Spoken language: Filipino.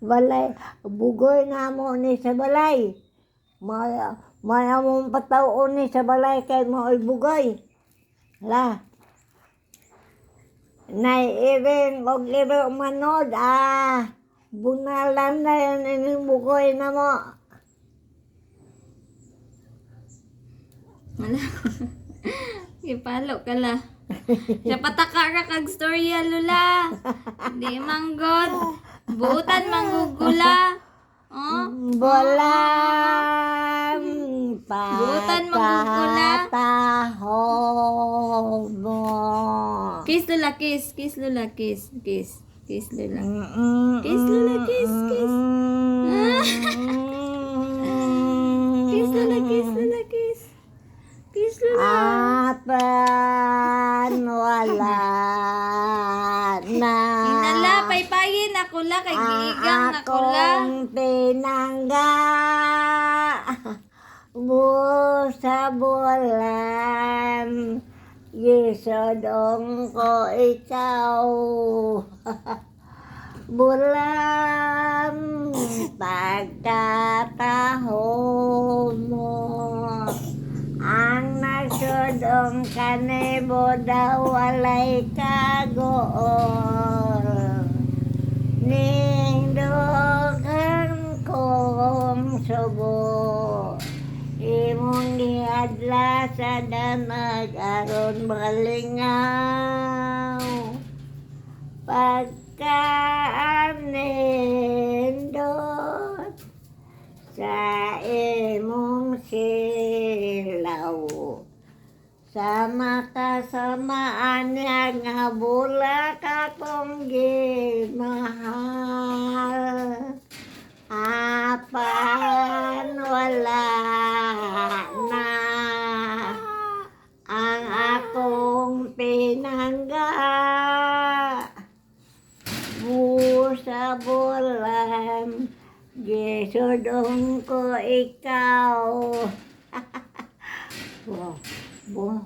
balay, bugoy na mo ni sa balay. Maya mong pataon ni sa balay kay mo'y bugoy. La. Nay irin, og iro manod, bunalan na yun ining bugoy na mo. Wala. Ipalo ka la. Siya pataka ka kag storya, Lula. Di manggod. Buutan manggugula. Oh? Bolang Buutan manggugula. patataho mo. Kiss, Lula, kiss. Kiss, Lula, kiss. Kiss. Kiss, Lula. Kiss, Lula, kiss, kiss. Kiss, Lula, kiss, Lula, kiss. Kiss, Lula. Apan wala na. Inala, paypayin ako la, kay giigang ako la. Akong pinangga busa bulan. Gisodong ko ikaw. Bulan pagkataho mo. Ang nagsodong kanebo daw walay kagool. Ning dugang kong subo. Imong giadla sa danag aron malingaw. Pagkaanindot sa imong silaw. Sa makasamaan niya nga bulak akong gimahal. Apan wala na ang akong pinangga. Busa bulan, gisodong ko ikaw. Wow.